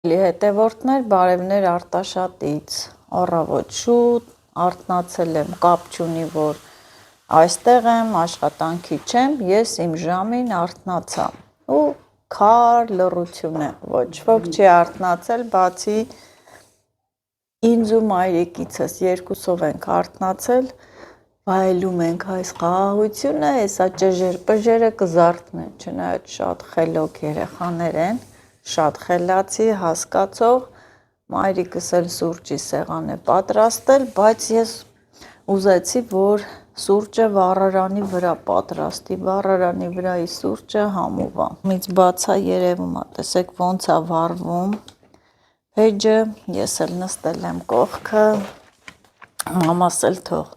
Հետևորդներ, բարևներ Արտաշատից, առավոտ շուտ, արթնացել եմ, կապ չունի, որ այստեղ եմ, աշխատանքի չեմ, ես իմ ժամին արթնացա ու քար լռություն է, ոչ ոք չի արթնացել, բացի ինձ ու մայրիկիցս, երկուսով ենք արթնացել, վայելում ենք այս խաղաղությունը, հեսա ճժեր-պժերը կզարթնեն, չնայած շատ խելոք երեխաներ են, շատ խելացի, հասկացող, մայրիկս էլ սուրճի սեղան է պատրաստել, բայց ես ուզեցի, որ սուրճը վառարանի վրա պատրաստի, վառարանի վրայի սուրճը համով է, միջ բացա երևում է, տեսեք ոնց է վառվում, փեջը, ես էլ նստել եմ կողքը, մամաս էլ թող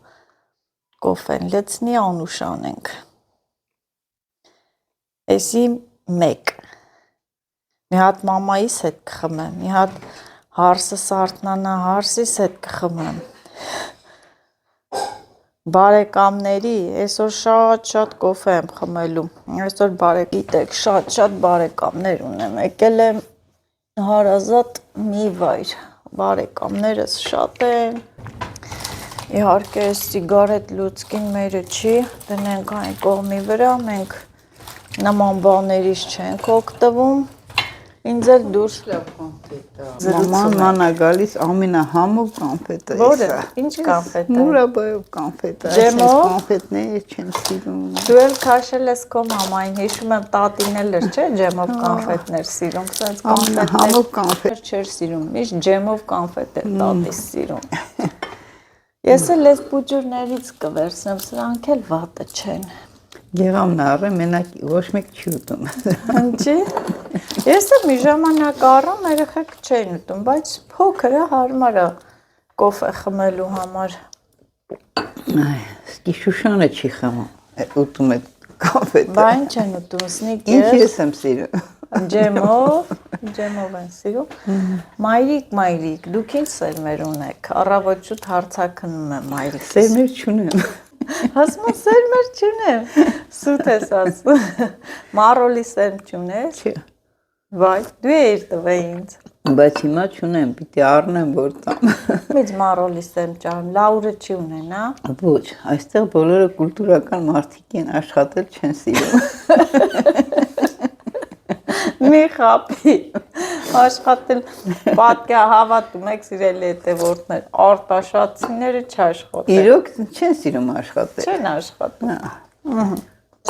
կոֆեն լցնի, անուշանենք, էսի մեկ, մի հատ մամայիս հետ կխմեմ, մի հատ հարսս արթնանա հարսիս հետ կխմեմ, բարեկամների, այսօր շատ կոֆե եմ խմելու, այսօր գիտեք, շատ բարեկամներ ունեմ, եկել եմ հարազատ մի վայր, բարեկամներս շատ են, իհարկե սիգարետ լուծկին մերը չի, դնենք այն կողմի վրա, մենք նման բաներից չենք օգտվում, ինձ էլ դուրս Մաման ա գալիս ամենահամով կանֆետը Որը, ինչ կանֆետ է? Մուրաբայով կանֆետ է, Ջեմով? կանֆետները չեմ սիրում Դու էլ քաշել ես քո մամային, հիշում եմ տատին էլ էր, չէ, ջեմով կանֆետներ սիրում, սենց Ամենահամով կանֆետ չէր սիրում, միշտ ջեմով կանֆետ է տատիս սիրում Ես էլ ես բուջուրներից կվերցնեմ, սրանք էլ վատը չեն Եղամն առը, մենակ ոչ մեկ չի ուտում Ինչի? Ես էլ մի ժամանակ առամ, երեխեք չէին ուտում, բայց փոքր է, հարմար է կոֆե խմելու համար Սկի Շուշանը չի խմում, ուտում է կանֆետը Բա ինչ են ուտում, սնիկ Ինչ ես եմ սիրում Ջեմով են սիրում Մայրիկ, դուք ինչ սերմեր ունեք, առավոտ շուտ հարցաքնում եմ մայրիկիս Սերմեր չունեմ Ասում եմ սերմեր չունեմ, սուտ ես ասում, մարոլի սերմ չունես, վայ, դու էիր տվե ինձ, բայց հիմա չունեմ, պիտի առնեմ որ տամ միջ մարոլի սերմ ճարում, լաուրը չի ունեն, Ոչ, այստեղ բոլորը կուլտուրական մարդիկ են, աշխատել չեն սիրում Մի խապի, աշխատել, պատկա հավատում եք սիրելի հետևորդներ, արտաշատցիները չաշխատել Իրոք չեն սիրում աշխատել Չեն աշխատում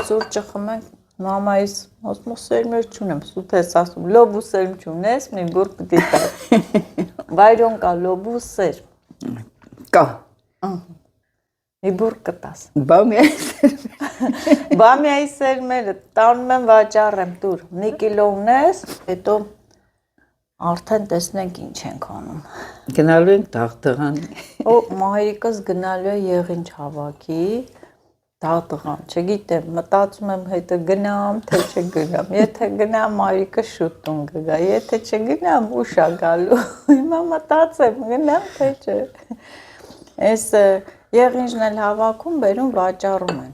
Սուրճը խմենք, մամայիս ասում սերմեր չունեմ, սուտ ես ասում, լոբու սերմ չունես, մի բուր պտի տար Վայրոն կա լոբու սերմ Կա Մի բուր կտաս Բամիայի սերմերը տանում եմ վաճառեմ տուր, մի կիլո ունես, հետո արդեն տեսնենք ինչ ենք անում Գնալու ենք դաղդղան Մայրիկս գնալու է եղինչ հավաքի, դաղդղան, չգիտեմ, մտածում եմ հետը գնամ, թե չգնամ, եթե գնամ մայրիկս շուտ տուն կգա, եթե չգնամ ուշ ա գալու, հիմա մտածեմ, գնամ, թե չէ, ես եղինջն էլ հավաքում, բերում վաճառում են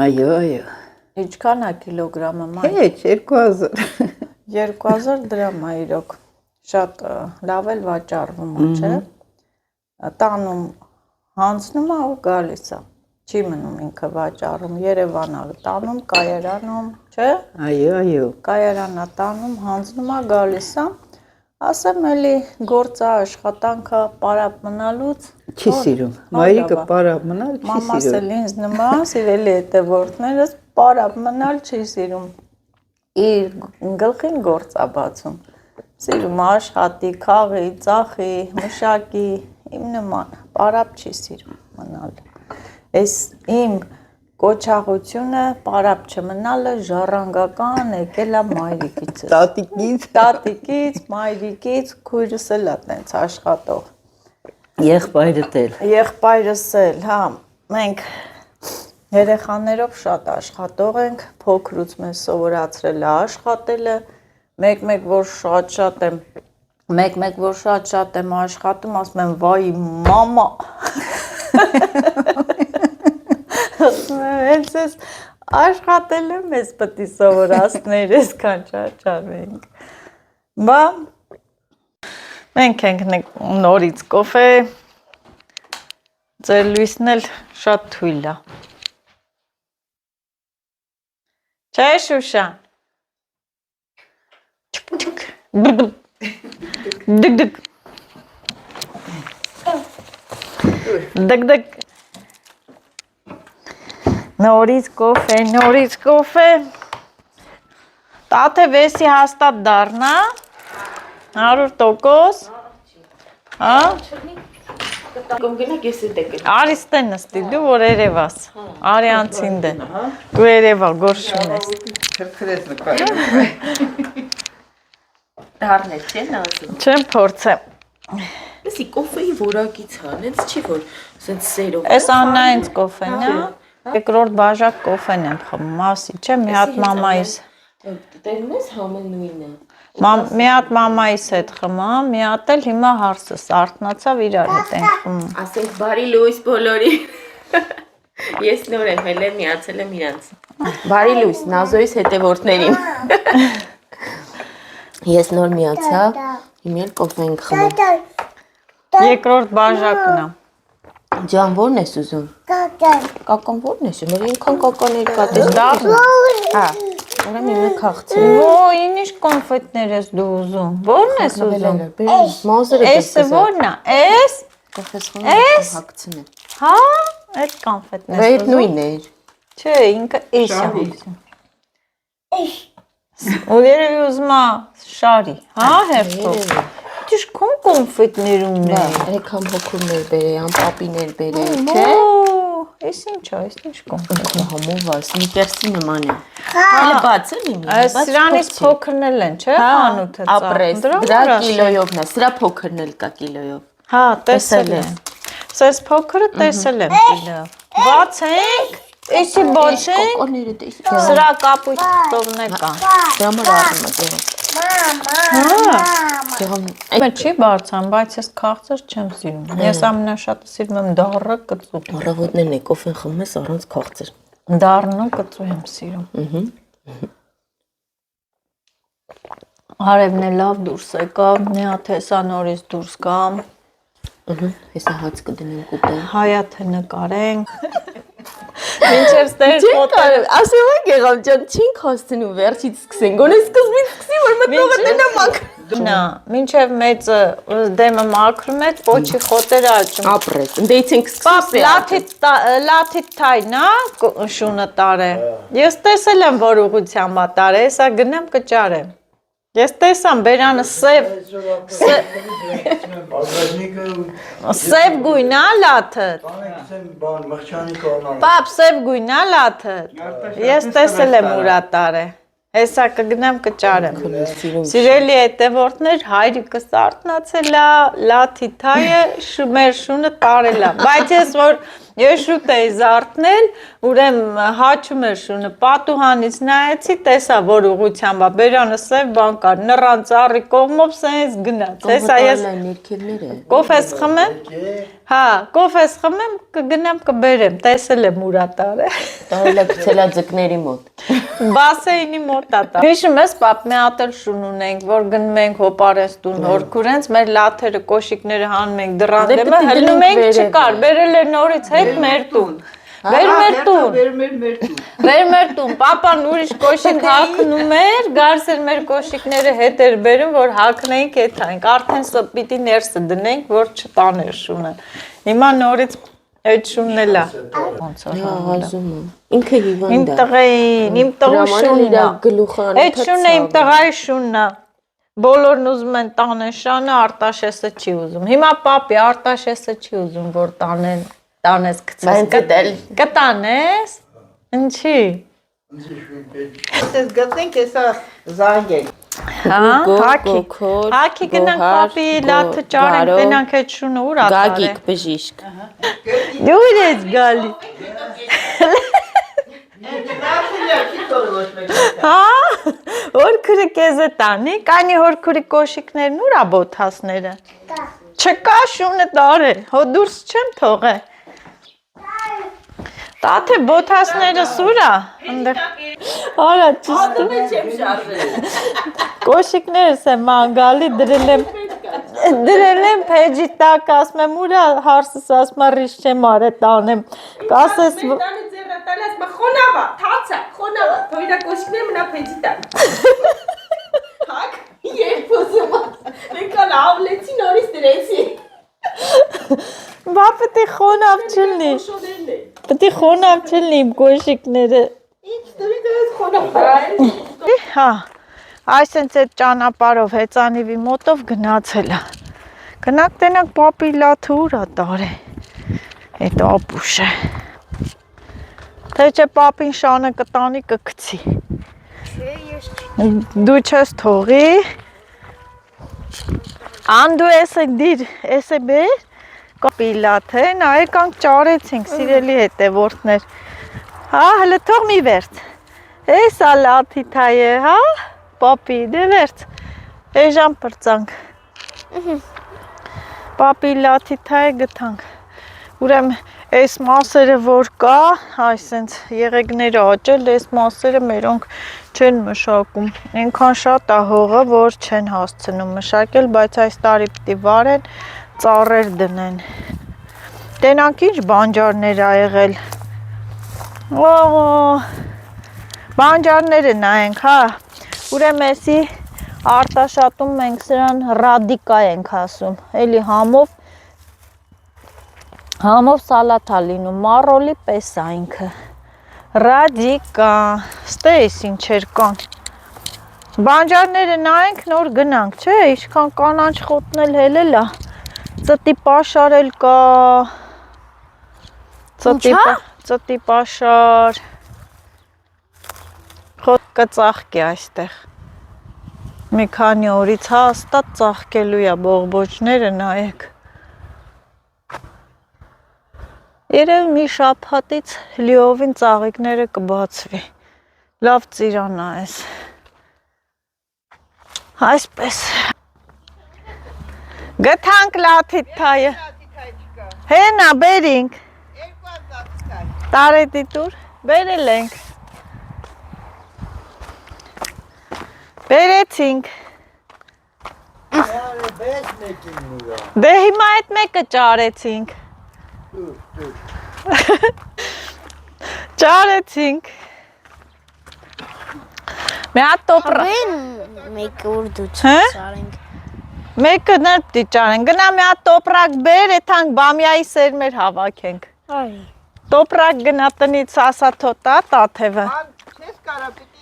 Այո Ինչքան է կիլոգրամը մայր Հեչ, 2000 2000 դրամ է իրոք, շատ լավ էլ վաճառվում է, չէ, տանում հանձնում է ու գալիս է, չի մնում ինքը վաճառում, Երևան է տանում, կայարանում, չէ, Այո կայարան է տանում, հանձնում է գալիս է, ասեմ էլի գործը աշխատանքը պարապ մնալուց Չի սիրում, մայրիկը պարապ մնալ չի Մամաս սիրում էլ ինձ նման, սիրելի հետևորդներս պարապ մնալ չի սիրում, իր գլխին գործ է բացում, սիրում աշխատի, քաղի, ծախի, մշակի, իմ նման, պարապ չի սիրում մնալ, ես իմ կոչաղությունը պարապ չմնալը ժառանգական եկել է մայրիկիցս, տատիկից, մայրիկից, քույրս էլ է տենց աշխատող, Եղբայրս էլ, հա, մենք երեխաներով շատ աշխատող ենք, փոքրուց մեզ սովորացրել է աշխատելը, մեկ-մեկ որ շատ եմ աշխատում, ասում եմ, վայ մամա, հենց ես աշխատելը մեզ պտի սովորացներ, այսքան չարչարվենք, բա Մենք ենք նորից կոֆե, ձեր լույսն էլ շատ թույլ է։ Չէ Շուշան։ Դգ-դգ։ Դգ-դգ։ Նորից կոֆե։ Տաթե վեսի հաստատ դառնա, 100%, հա։ Արիստե նստի, դու որ երևաս, արյանցին դե, դու երևա, գորշուն ես։ Քրքրես նկար։ Դառնել չէ նազում։ Չեմ փորձեմ։ Լսի կոֆեի որակից հան, հենց չի որ սենց սերով։ Էս Աննայինց կոֆեն է, երկրորդ բաժակ կոֆեն եմ խմում, մասի, չէ, մի հատ մամայիս։ Տերում ես համը նույնը։ Մի հատ մամայիս հետ խմամ, մի հատ էլ հիմա հարսս արթնացավ իրար հետ ենք խմում։ Ասենք բարի լույս բոլորի։ Ես նոր եմ, հել եմ միացել եմ իրանց։ Բարի լույս, Նազոյիս հետևորդներին։ Ես նոր միացա, հիմա էլ կոֆե ենք խմում։ Երկրորդ բաժակն է։ Ջան, ո՞րն ես ուզում։ Կական ո՞րն ես ուզում, ինքան կականեր կա, տես Դառնա։ հա, ուրեմն իմը քաղցրել։ Ոյ, ինչ կոնֆետներ ես դու ուզում։ Ո՞րն ես ուզում։ Մազերը Էսը ո՞րն է։ Էս։ կոֆես խմում հագցնե։ Հա, այդ կոնֆետներ ես Այդ ուզում։ նույնն էր։ Չէ, ինքը էս է ուզում։ Ու երևի ուզում է շարի, հա, հերթով։ Դու քո կոնֆետներ ունես։ Եկամ հոգումներ բերեան, պապիներ բերեան, չէ։ Էս ինչ է, էս ինչ կոնֆետ։ Համով է, սնիկերսի նման է։ Հələ բաց է իմի։ Սրանից փոքրն էլ են, չէ՞, խանութը ծա։ Ապրես, դրա կիլոյովն է, սրա փոքրն էլ կա կիլոյով։ Հա, տեսել եմ։ Սես փոքրը տեսել եմ կիլոյով։ Բացենք, էսի բացենք։ Կոկոները տես։ Սրա կապույտ թղթովն է կան։ Դրա մար առնում է գեղում։ Գեղում։ Մե չի բարձան, բայց ես քաղցր չեմ սիրում։ Ես ամենաշատը սիրում եմ դառը կծու։ Առավոտներն է կոֆեն խմում ես առանց քաղցր։ Դառն ու կծու եմ սիրում։ Արևն է լավ դուրս եկավ, մի հատ հեսա նորից դուրս կամ։ Հեսա հաց կդնեմ կուտեմ։ Հայաթը նկարենք։ Մինչև ստեր ֆոտոը Ասում եք եղավ ջան, չենք հասցնում վերջից սկսենք։ Գոնե սկզբից սկսի, որ մտնողը տնա մակ։ Նա, մինչև մեծը դեմը մաքրում է, պոչի խոտերը աճում։ Ապրես, դեից ենք Պապ, սկսում։ լաթի թայն, հա, շունը տարե։ Ես տեսել եմ, որ ուղղությամբ է տարե, հեսա գնեմ կճարեմ։ Ես տեսամ բերանը սև գույն է լաթը։ Պապ, սև գույն է լաթը։ Ես տեսել եմ ուրա տարե։ Հեսա կգնեմ կճարեմ։ Սիրելի հետևորդներ, հայրիկս արթնացել է, լաթի թայը մեր շունը տարել է։ Բայց ես որ ես շուտ էի զարթնել, ուրեմն հաչում էր շունը, պատուհանից նայեցի, տեսա որ ուղղությամբ է, բերանը սև բան կար, նռան ծառի կողմով սենց գնաց։ Հեսա ես կոֆես խմեմ։ Հա, կոֆես խմեմ, կգնամ կբերեմ, տեսել եմ ուրա տարե։ Տարել է գցելա ձկների մոտ։ Բասեինի մոտ է տա։ Հիշում ես, պապ, մի հատ էլ շուն ունենք, որ գնում ենք հոպարես տուն, հորքուրենց, մեր լաթերը, կոշիկները հանում ենք դռան դեմը, հլնում ենք չկար, բերել էր նորից հետ մեր տուն։ Վեր մեր տուն, պապան ուրիշ կոշիկ հագնում էր, գարս էր մեր կոշիկները հետ էր բերում, որ հագնեինք եթայինք, արդեն պիտի ներսը դնենք, որ չտաներ շունը։ Հիմա նորից այդ շունն էլ է։ Ինքը հիվանդ է։ Իմ տղային, իմ տղու շունն է։ Այդ շունը իմ տղայի շունն է։ Բոլորն ուզում են տանեն շանը, Արտաշեսը չի ուզում։ Հիմա պապի Արտաշեսը չի ուզում, որ տանես գցես։ Կտանես։ Ինչի։ Ես գտնենք հեսա զանգել։ Հա, հաքի գնանք պապի լաթը ճարենք, տենանք այդ շունը ուր ատար է։ Գագիկ բժիշկ։ Դուր ես գալի։ Հա, հորքուրի կեզը տանի, կանի հորքուրի կոշիկներն ուր աբոթասները։ Չկա շունը տարե, հո դուրս չեմ թողե։ Տաթե բոթասները սուրա, արա ճիստու։ Կոշիկներս եմ անգալի դրել եմ Դրել եմ փեջի տակ, ասում եմ, ուրա հարսս ասում եմ, ռիշ չեմ արել տանեմ։ Կասես Տանը ձեռը տալի, ասում խոնավա, թացա, խոնավա, թոյրա կոշկներ մնա փեջի տան։ Հակ, երբ ուզում մենք ալ ավլեցի նորից դրեցի։ Բա պետք է խոնավ չլինի։ Պետք է խոնավ չլինի իմ կոշիկները։ Ինչ դուրի դες խոնավա։ Հա, այսենց այդ ճանապարհով հեծանիվի մոտով գնացել է։ Գնանք տենանք պապի լաթը ուր է տարե։ Այդ ապուշը։ Թե չէ պապին շանը կտանի կգցի։ Չէ, ես չի։ Դու չես թողի։ Անդու էսը դիր, էսը բեր։ Պապի լաթը, նա եկանք ճարեցինք, սիրելի հետևորդներ։ Հա, հələ թող մի վերց։ Էսա լաթի թայը, հա։ Պապի, դե վերց։ Էժան պրծանք։ Պապի լաթի թայը գտանք։ Ուրեմն այս մասերը որ կա, այսենց եղեգները աճել, այս մասերը մերոնք չեն մշակում։ Այնքան շատ է հողը, որ չեն հասցնում մշակել, բայց այս տարի պիտի վարեն, ծառեր դնեն։ Տենանք ինչ բանջարներ ա եղել։ Բանջարները նայենք, հա։ Ուրեմն էսի արտաշատում մենք սրան ռադիկա ենք ասում, էլի համով սալաթա լինում, մարոլի պես ա ինքը, ռադիկա, ստեյս ինչեր կան, բանջարները նայենք նոր գնանք, չէ, իշքան կանանչ խոտնել հելել ա, ծտի պաշարել կա, ծտի պաշար, խոտ կծաղկի այստեղ, մի քանի օրից հաստատ ծաղկելու է բողբոջները նայեք, երև մի շաբաթից լիովին ծաղիկները կբացվի, լավ ծիրանա ես, այսպես, գտանք լաթիտ թայը, հենա բերինք, տարետի տուր, բերել ենք, բերեցինք, դե հիմա այդ մեկը ճարեցինք, ճարեցինք, մի հատ տոպրա, Մեկը ուր դու չարենք, մեկը ներ պտի ճարենք, գնա մի հատ տոպրակ բեր, էթանք բամյայի սերմեր հավաքենք, արի, տոպրակ գնա տնից ասա թոտա տաթևը, Չես կարա պիտի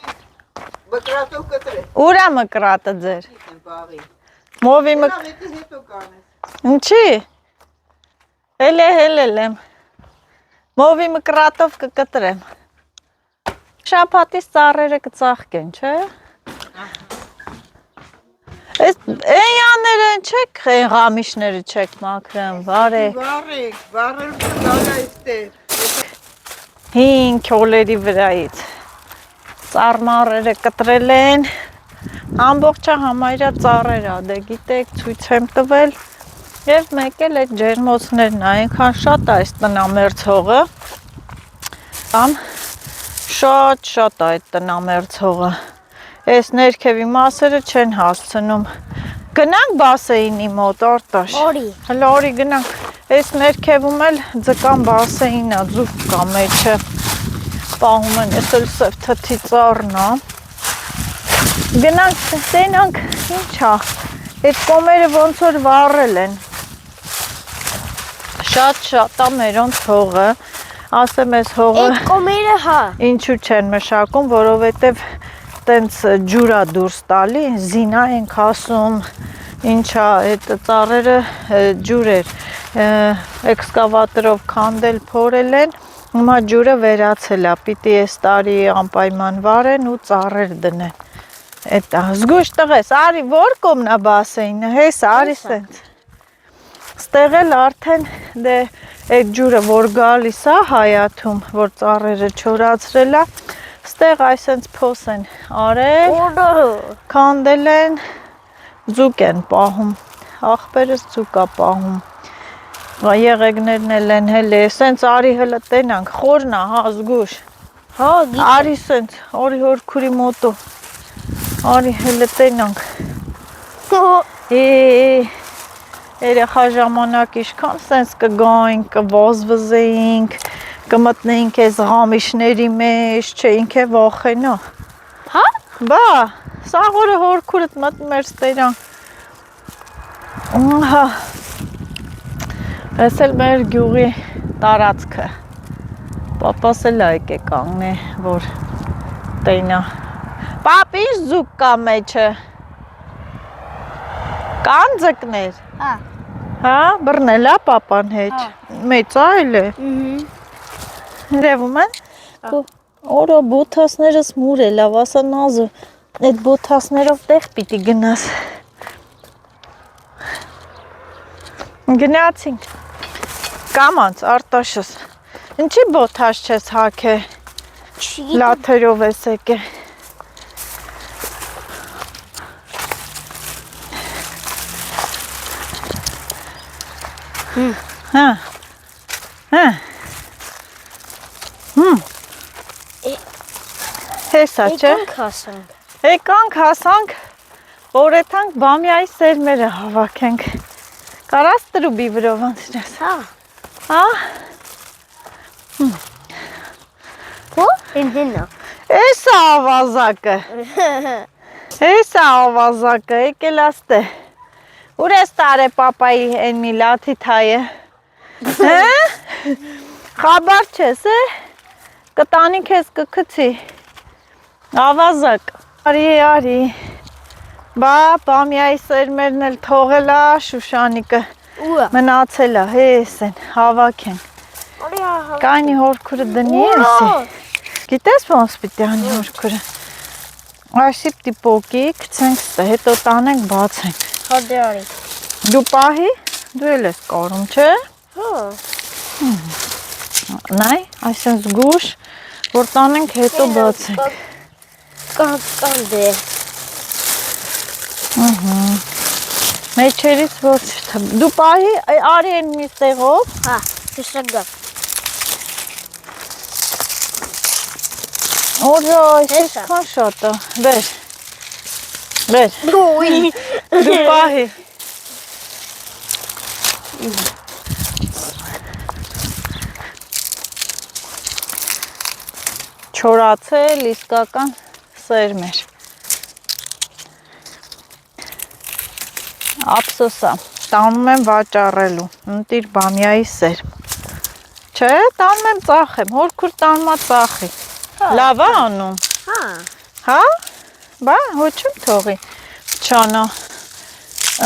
մկրատով կտրես։ ուրա մկրատը ձեր, Եմ բաղի։ մովի Հետո հետո կանես։ ինչի, հել եմ, մովի մկրատով կկտրեմ, շապատից ծառերը կծաղկեն, չէ, էյաները չեք, ղամիշները չեք մաքրեմ, վարեք, Վարել կգալա այստեղ։ 5 քոլերի վրայից, ծառմարերը կտրել են, ամբողջը համարյա ծառեր ա, դե գիտեք, ցույց եմ տվել, և մեկ էլ այդ ջերմոցներն ա, այնքան շատ ա այս տնամերձ հողը, շատ ա այդ տնամերձ հողը, այս ներքևի մասերը չեն հասցնում, գնանք բասեինի մոտ արտաշ, հլը օրի գնանք, այս ներքևում էլ ձկան բասեին ա, ձուկ կա մեջը, պահում են, ես էլ սև թթի ծառն ա, գնանք, տենանք, ինչ ա, այդ կոմերը ոնց որ վառել են, շատ ա մերոնց հողը, ասեմ ես հողը, այդ կոմերը հա, ինչու չեն մշակում, որովհետև տենց ջուրա դուրս տալի, զինա ենք ասում, ինչա, այդ ծառերը ջուր էր, էքսկավատորով քանդել փորել են, հիմա ջուրը վերացել ա, պիտի այս տարի անպայման վարեն ու ծառեր դնեն, էտա, զգույշ տղես, արի որ կոմն ա բասեինը, հես արի սենց, ստեղ էլ արդեն դե այդ ջուրը որ գալիս ա հայաթում, որ ծառերը չորացրել ա, ստեղ այսենց փոս են արել, քանդել են, ձուկ են պահում, աղբերս ձուկ ա պահում, եղեգներն էլ են հել է, սենց արի հլը տենանք, խորն ա, հա զգուշ, արի սենց, արի հորքուրի մոտո, արի հլը տենանք, երեխա ժամանակ իշքան սենց կգայինք, կվազվզեինք, կմտնեինք այս ղամիշների մեջ, չէինք է վախենա։ Հա։ Բա, սաղ օրը հորքուրդ մտնում էր ստերան։ Հա, ես էլ մեր գյուղի տարածքը։ Պապաս էլ այկ է կանգն է, որ տենա։ Պապ, ինչ ձուկ կա մեջը։ Կան ձկներ։ Հա։ Հա, բռնելա պապան հետ։ Մեծ այլ է։ Երևում են։ Օրո բոթասներս մուր է, լավ ասա նազը։ Այդ բոթասներով տեղ պիտի գնաս։ Գնացինք։ Կամանց, Արտաշս։ Ինչի բոթաս չես հաքը։ Լաթերով ես եկե։ Հա։ Հա։ Հեսա չէ։ Քասանք։ Եկանք հասանք, օրեթանք բամյայի սերմերը հավաքենք։ Կարաս տրուբի վրով անցնես։ Հա։ Հա։ Ո՞, ինձնա։ Էսա ավազակը։ Էսա ավազակը, եկել աստե։ Ուր ես տարե պապայի են մի լաթի թայը։ Հա։ Խաբար չես, է։ Կտանի քեզ կքցի։ Ավազակ։ Արի։ Բա, բամյայի սերմերն էլ թողելա, Շուշանիկը Ուա։ մնացելա, հես են, հավաքեն։ Կայնի հորքուրը դնի էսի։ Գիտես ոնց պիտի անի հորքուրը։ Այսի պիտի պոկի, կցենք ստե, հետո տանենք, բացենք։ Հոդե արի։ Դու պահի, դու էլ ես կարում, չէ։ Հա։ Նայ, այսեն զգուշ, որ տանենք, հետո բացենք։ Կանդե։ Մեջերից որ չթ։ Դու պահի, արի են մի ստեղով։ Հա, քշագա։ Օրո, այսքան շատ է։ Բեր։ Ոյ։ Դու պահի։ Չորացել իսկական սերմեր։ Ափսոսա, տանում եմ վաճառելու, ընտիր բամյայի սերմ։ Չէ, տանում եմ ծախեմ, հորքուր տանումա ծախի։ Լավ է անում։ Հա։ Հա, բա, հոչում թողի, չանա,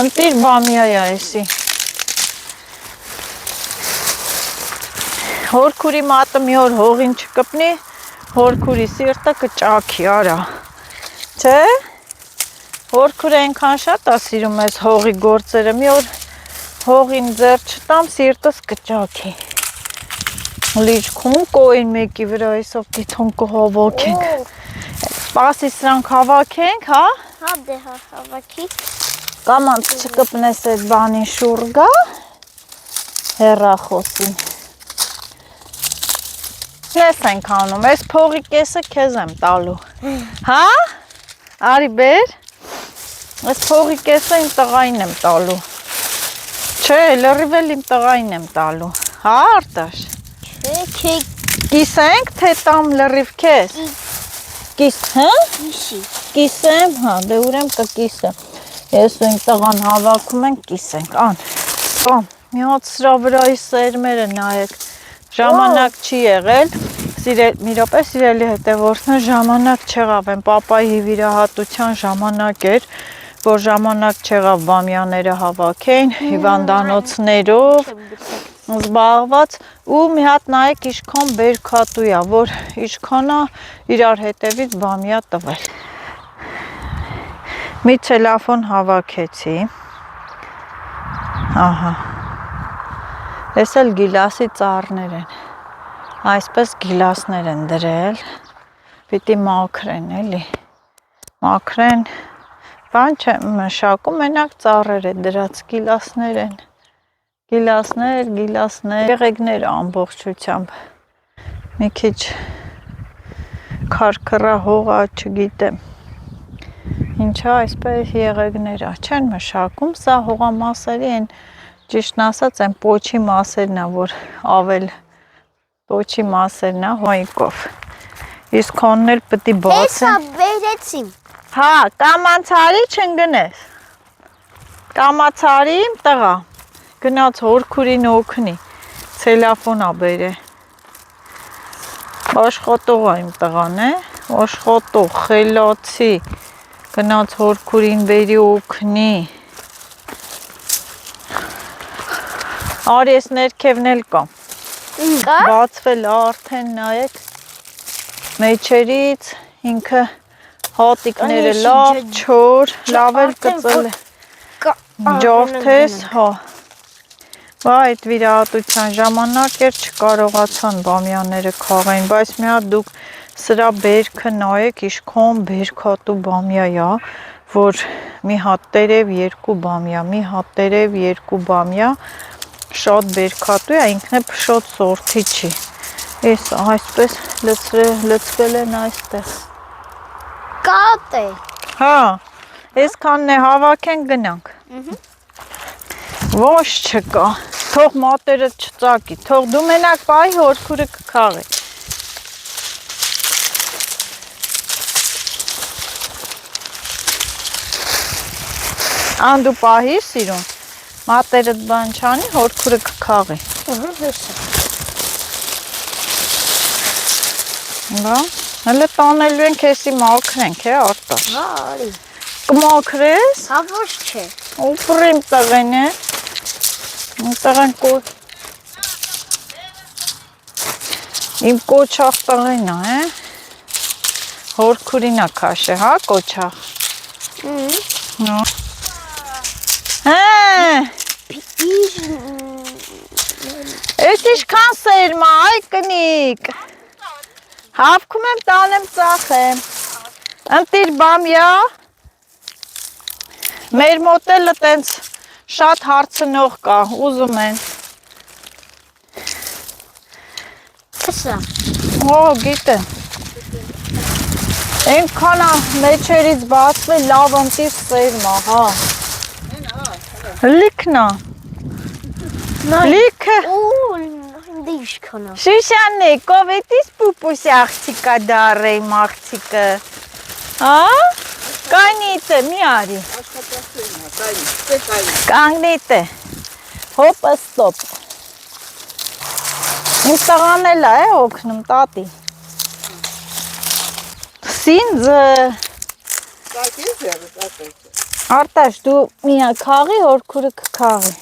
ընտիր բամյայա էսի։ Հորքուրի մատը մի օր հողին չկպնի, հորքուրի սիրտը կճաքի, արա, չէ, հորքուրը ենքան շատ է սիրում ես հողի գործերը, մի օր հողին ձեր չտամ, սիրտս կճաքի։ Լիջքում կոյին մեկի վրա այսով դիթոն կհավաքենք։ Սպասի սրանք հավաքենք, հա։ Հա, դե հա, հավաքի։ Կամանց չկպնես այդ բանի շուրգա, հեռախոսին։ Ես ենք անում, ես փողի կեսը քեզ եմ տալու։ Հա, արի բեր, ես փողի կեսը իմ տղային եմ տալու։ Չէ, լրիվ էլ իմ տղային եմ տալու։ Հա, Արտաշ։ Չէ, Կիսենք, թե տամ լրիվ քեզ։ Կիս, հա։ քիշի։ Կիսեմ, հա, դե ուրեմ կկիսեմ։ Ես ու իմ տղան հավաքում ենք, կիսենք, ան, մի հատ սրա վրայի սերմերը նայեք, ժամանակ չի եղել, մի րոպե սիրելի հետևորդներ, ժամանակ չեղավ, են պապայի վիրահատության ժամանակ էր, որ ժամանակ չեղավ բամյաները հավաքեն, հիվանդանոցներով, զբաղված ու մի հատ նայեք իշքան բերքատու է, որ իշքանա իրար հետևից բամյա տվել։ Մի ցելոֆան հավաքեցի, ահա, ես էլ գիլասի ծառներ են, այսպես գիլասներ են դրել, պիտի մաքրեն էլի, մաքրեն, բան չեմ մշակում, մենակ ծառեր է դրած, գիլասներ են, գիլասներ, եղեգներ ամբողջությամբ, մի քիչ քարքրա հողա չգիտեմ, ինչա այսպես եղեգներ չեն մշակում, սա հողամասերի են ճիշտն ասած, այն պոչի մասերն է, որ ավել պոչի մասերն է հոյկով։ Իսկ քոնն էլ պետք է Հեսա բացեն։ բերեցին։ Հա, կամացարի չընկնես։ Կամացարի իմ տղա։ Գնաց հորքուրին օգնի։ Ցելոֆոն ա բերե։ Աշխատող ա իմ տղան, է։ Աշխատող, խելացի։ Գնաց հորքուրին բերի օգնի։ Արի ես ներքևն էլ կա։ Կա։ Բացվել է արդեն նայեք։ Մեջերից ինքը հատիկները Անիշի լավ, ջը- չոր, լավ էլ արդեն կծել է։ Կա։ Ջորթես, հա։ Բա այդ վիրահատության ժամանակ էր չկարողացան բամյաները քաղային, բայց մի հատ դուք սրա բերքը նայեք, իշքոն բերքատու բամյա է, որ մի հատ տերև երկու բամյա, մի հատ տերև երկու բամյա, շատ բերքատու է, ինքն է փշոտ սորթի չի։ Ես այսպես լցվել են այստեղ։ Կատ է։ Հա, այսքանն է հավաքենք գնանք։ Ոչ չկա, թող մատերը չծակի, թող դու մենակ պահի հորքուրը կքաղի։ Ան դու պահի սիրուն, մատերդ բան չանի, հորքուրը կքաղի։ Հեսա։ Բա, հələ տանելու ենք էսի մաքրենք, արտաշ։ Հա, արի։ Կմաքրես, Հա ոչ չէ։ ուպրիմ տղեն է, տղեն կոչ, իմ կոչախ տղեն է, հորքուրին է կաշե, հա կոչախ։ Հա։ Ես իշքան սերմա, այ կնիկ, հավքում եմ տանեմ ծախեմ, ընտիր բամյա, մեր մոտելը տենց շատ հարցնող կա, ուզում են, Հեսա։ հո գիտեմ, ենքան մեջերից բացվել լավ ընտիր սերմա, հա, լիքնա, լիքը, Դիշ քանա։ Շուշանիկ, ով էտիս պուպուսի աղջիկա դարեի մաղջիկը, հա, կանիտ է, մի արի, կանգնիտ է, հոպը ստոպ, իմ տղան էլ է օգնում տատի, սինձը, արտաշ դու միա կաղի, հորքուրը կքաղի,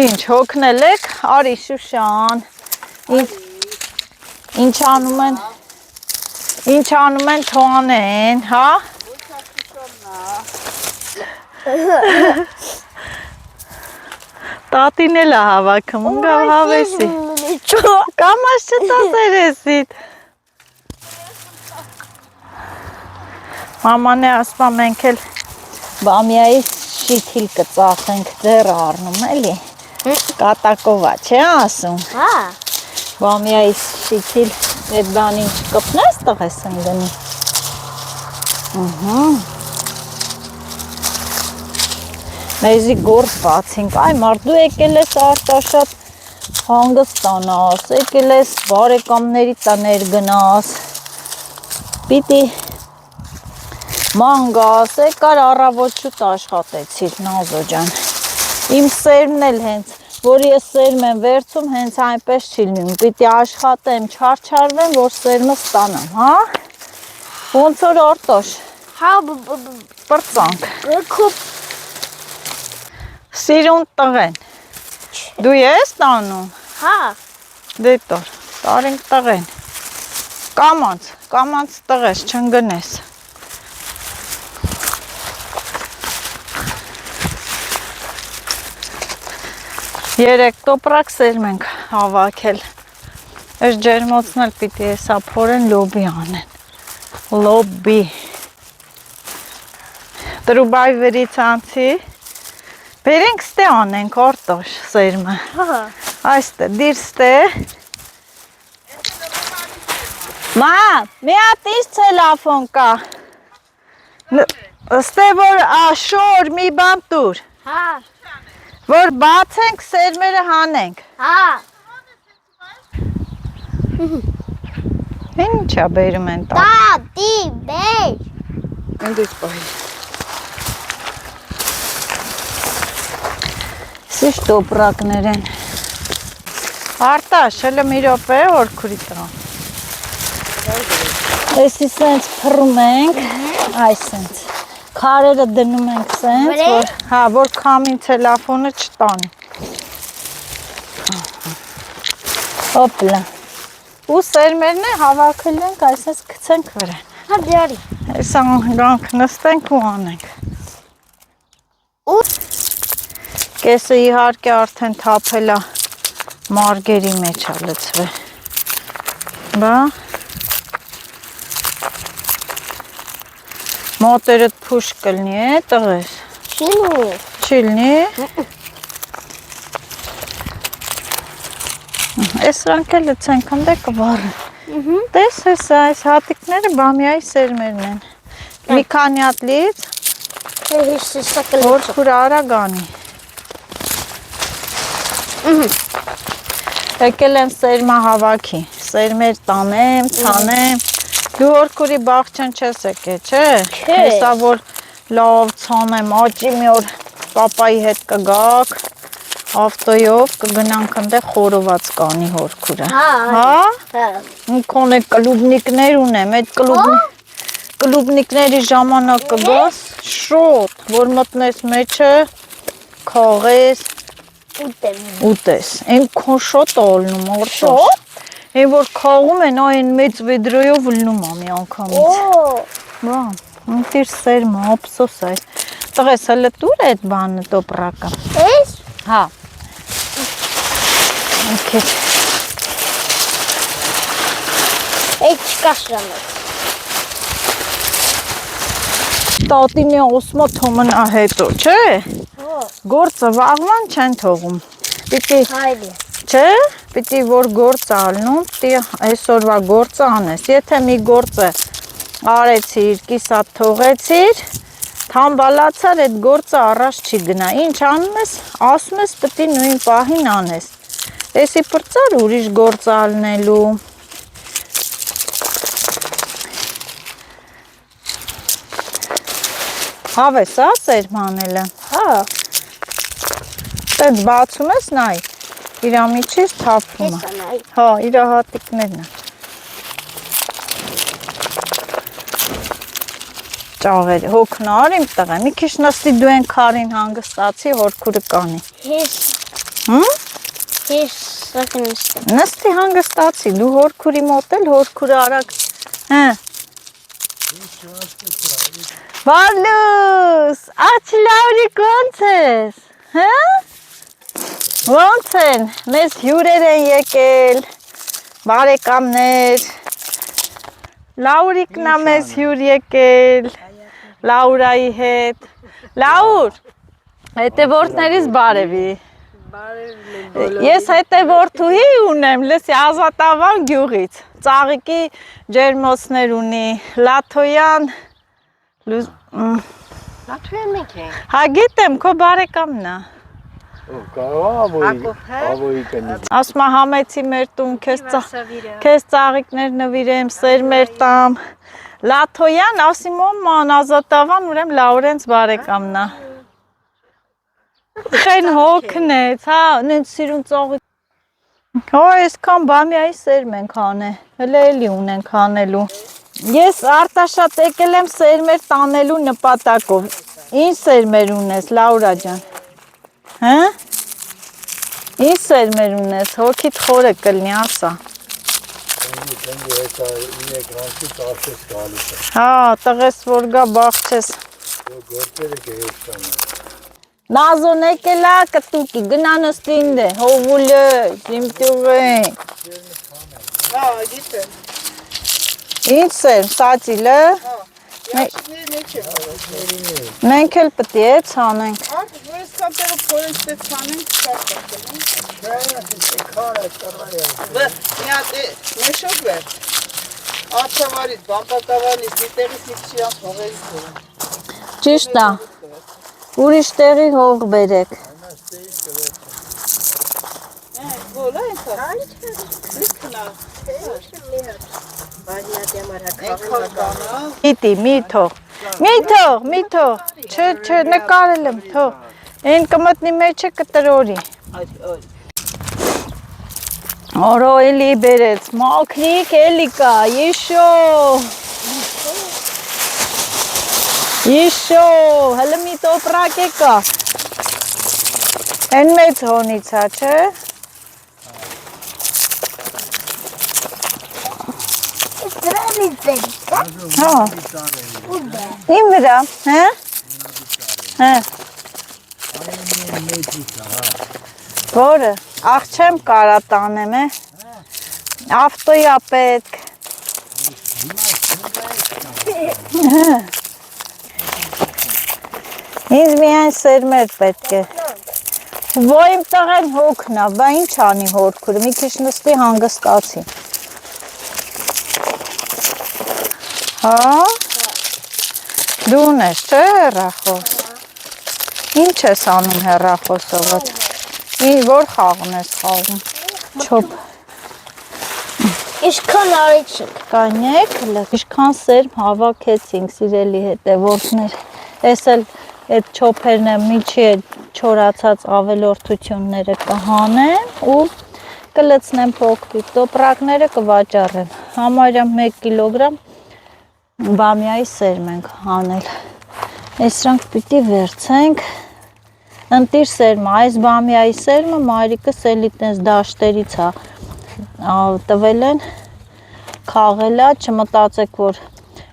ինչ հոգնել եք, արի Շուշան, ինչ անում են թողանեն, հա, տատին էլ է հավաքում, ունգավ հավեսի, կամաս չտաս երեսիտ, մաման է ասպա մենք էլ բամյայի շիթիլ կծախենք ձեռը առնում էլի, կատակովա չէ ասում, Հա։ բամյայի շիթիլ այդ բանին չկպնես տղես ընգնի, մեզի գործ բացինք, այ մարդ դու եկել ես արտաշատ հանգստանաս, եկել ես բարեկամների տաներ գնաս, պիտի մանգաս, եկար առավոտ աշխատեցիր Նազո ջան, իմ սերմն էլ հենց, որ ես սերմ եմ վերցում, հենց այնպես չի լինում, պիտի աշխատեմ, չարչարվեմ, որ սերմը ստանամ, հա, ոնց որ արտոշ, Հա պրծանք, բրկուp սիրուն տղեն, դու ես տանում, հա դե տոր, տարինք տղեն, կամանց տղես, չընգնես, երեք տոպրակ սերմ ենք հավաքել, ես ջերմոցնել պիտի եսա փորեն լոբի անեն, լոբի, տրուբայ վերից անցի, բերենք ստե անենք արտոշ սերմը, այստե, դիր ստե, մամ, մի հատ ինչ ցելոֆոն կա, ստե որ շոր մի բան տուր, Հա, Որ բացենք, սերմերը հանենք։ հա։ Ինչա բերում են տա։ Տատի, բեր։ Ընդից պահի։ Սիշ տոպրակներ են։ Արտաշ, հələ մի րոպե օրքուրի տղա։ Էսի սենց փռում ենք, այ սենց։ Քարերը դնում ենք սենց, Վրե՞։ որ հա, որ քամին տելեֆոնը չտանի։ Հոպլա։ Ու սերմերն է հավաքել ենք, այսպես գցենք վրան։ Հա, դարի։ Հեսա գանք նստենք ու անենք։ Ու Կեսը իհարկե արդեն թափել է մարգերի մեջ է լցվել։ Բա մոտերդ փուշ կլնի է տղեր։ շինու։ Չի լինի։ Այս rank էլ լցենք ընդե կվառը։ Տես հեսա այս հատիկները բամիայի սերմերն են։ Մի քանի հատ լից, Հիշ սակլ։ որ քուր արագ անի։ Եկել եմ սերմա հավաքի, սերմեր տանեմ, ցանեմ։ Դու օրքուրի բաղջան չես եկե, չէ։ Հեսա որ լավ ցանեմ, աճի մի օր պապայի հետ կգաք, ավտոյով կգնանք ընդե խորոված կանի հորքուրը։ Հա, Հա։ հա։ Ինքոն է կլուբնիկներ ունեմ, այդ կլուբնիկների ժամանակ կգաս շոտ, որ մտնես մեջը, քաղես, Ուտեմ։ ուտես։ Այն քո շոտ ոլնում օրտոշ։ Շոտ։ Այն որ քաղում են, այն մեծ վեդրոյով լնում է մի անգամից։ Օ, Բա, ինտիր սերմը, ափսոս այս։ Տղես, հələ տուր է այդ բանը տոպրակը։ էս։ Հա։ Ինքեջ։ Էս չկաշրամեց։ Տատինի osmo թոմնա հետո, չէ։ Հո, Գործը վաղվան չեն թողում։ Պիտի, հայլի։ չէ, պիտի որ գործ ալնում, պիտի այսօրվա գործը անես։ Եթե մի գործը արեցիր, կիսատ թողեցիր, թամբալացար, այդ գործը առաջ չի գնա։ Ինչ անում ես, ասում ես պիտի նույն պահին անես։ Էսի պրծար ուրիշ գործ ալնելու։ Հավես, սերմ անելը։ Հա, Այդ բացում ես նայ, իր ամիջից թափվում է։ հեսա նայ։ Հա, իր հատիկներն է։ Ճաղեր, հոգնար իմ տղա, մի քիչ նստի դու են քարին հանգստացի, հորքուրը կանի։ Հես, Հմ? հես սակնստը։ Նստի հանգստացի, դու հորքուրի մոտ էլ հորքուրը արագ։ Հա։ Վալուս, աչ լավրիկ ոնց ես, հա? Ոնց են, մեզ հյուրեր են եկել, բարեկամներ, Լաուրիկն է մեզ հյուր եկել, Լաուրայի հետ, Լաուր, հետևորդներից բարևի, ես հետևորդուհի ունեմ, լսի Ազատավան գյուղից, ծաղիկի ջերմոցներ ունի, Լաթոյան, Լատվիան մենք ենք։ հա գիտեմ, քո բարեկամն է, Աբոյի կնի։ ասում է համեցի մեր տուն, քեզ ծաղիկներ նվիրեմ, սերմեր տամ, Լաթոյան, ասի մոման, Ազատավան, ուրեմ Լաուրենց բարեկամն է, խեն հոգնեց, հա, նենց սիրուն ծաղիկ, հո, այսքան բամիայի սերմ ենք հանե, հլե էլի ունենք հանելու, ես Արտաշատ եկել եմ սերմեր տանելու նպատակով, ինչ սերմեր ունես, Լաուրա ջան, հա, ինչ սերմեր ունես, հոգիդ խորը կլնի, ասա, հա, տղես որ գա բաղջես, Նազոն եկել է կտուկի, գնա նստի ինդ է, հովուլը, իմ տյուղեն, Հա, գիտեմ։ ինչ սերմ, սացիլը, Յաշիներն է չէ։ մենք էլ պտի է ցանենք, Արդ, որ ես կապերը փորեց դե ցանենք, շատ կակելենք։ Մի հատ մեշոք վեր։ Ացավարից, բամպակավարից, դիտեղից մի քիչ իրան հողերից դուրը։ ճիշտ է, Ուրիշ տեղի հող բերեք։ Մի թող, չէ, նկարել եմ, թող, են կմտնի մեջը կտրորի։ Օրո էլի բերեց, մաքրիկ էլի կա, Իշո, հələ մի տոպրակ է կա։ Են մեծ հոնից հա, չէ։ Հա։ Իմ վրա, հա։ Որը, աղ չեմ կարա տանեմ, ավտոյա պետք։ Ինձ միայն սերմեր պետք է։ Ոչ իմ տղեն հոգնա, բա ինչ անի հորքուրը, մի քիչ նստի հանգստացի։ Հա, դու ունես, չէ հեռախոս։ Ինչ ես անում հեռախոսով, որ խաղն ես խաղում, չոպ։ Իշքան արիչիկ։ Կանյեք, իշքան սերմ հավաքեցինք սիրելի հետևորդներ, ես էլ այդ չոպերն եմ միջի չորացած ավելորդությունները կհանեմ ու կլցնեմ փոքրիկ, տոպրակները կվաճառեմ, համարյա 1 կիլոգրամ բամյայի սերմ ենք հանել, այսրանք պիտի վերցենք, ընտիր սերմը, այս բամյայի սերմը մայրիկս էլի տենց դաշտերից տվել են, քաղելա, չմտածեք, որ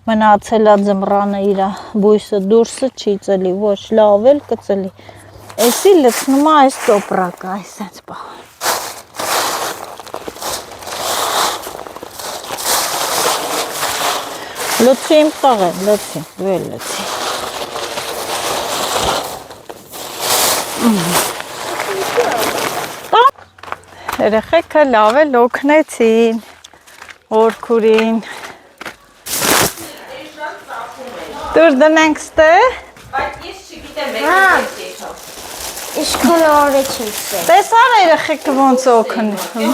մնացելա ձմռանը իրա բույսը դուրսը չի ծլի, ոչ լավ էլ կծլի, էսի լցնում այս տոպրակը, այսենց պահ։ Լցի իմ տղեն, լցի, դու էլ լցի։ Երեխեքը լավ էլ օգնեցին, հորքուրին։ Դուր դնենք ստե։ Բայց ես չգիտեմ, եկեք եկավ։ Իշքան արիչիկ է։ Տեսար երեխեքը ոնց օգնի։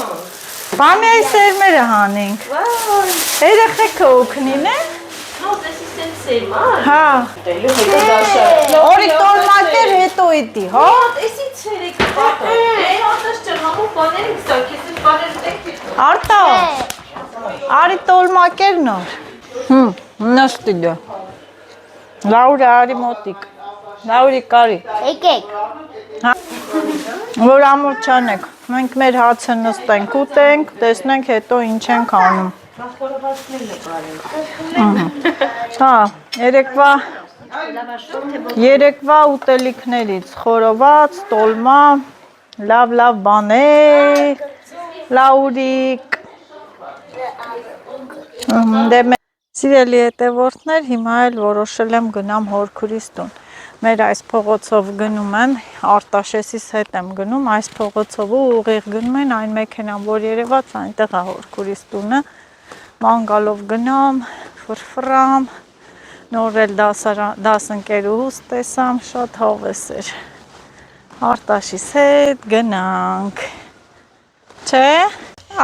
Բամյայի սերմերը հանենք։ Երեխեքը օգնին է։ Նոց էսի սենց սերմա։ Հա։ Տելու հետո դաշա։ Օրի տորմակեր հետո էդի, հա։ Էսի ցերեք պատը։ Հատաշ ճղամու բաներ ենք սա, քեզ էլ բաներ եք։ Արտա։ Արի տոլմակեր նոր։ Նստի դե։ Լաուրի արի մոտիկ։ Լաուրի կարի։ Եկեք։ Որ ամուր չանեք, մենք մեր հացը նստենք, ուտենք, տեսնենք հետո ինչ ենք անում։ Հա, երեկվա ուտելիքներից խորոված, տոլմա, լավ բաներ, լաուրիկ։ Սիրելի հետևորդներ, հիմա էլ որոշել եմ գնամ հորքուրիս տուն։ Մեր այս փողոցով գնում եմ, Արտաշեսից հետ եմ գնում, այս փողոցով ու ուղիղ գնում են այն մեքենան, որ երևաց այնտեղ է հորքուրիս տունը, ման գալով գնամ, ֆրֆրամ, նոր էլ դասընկերուհուս տեսամ, շատ հավես էր, Արտաշիս հետ գնանք, չէ,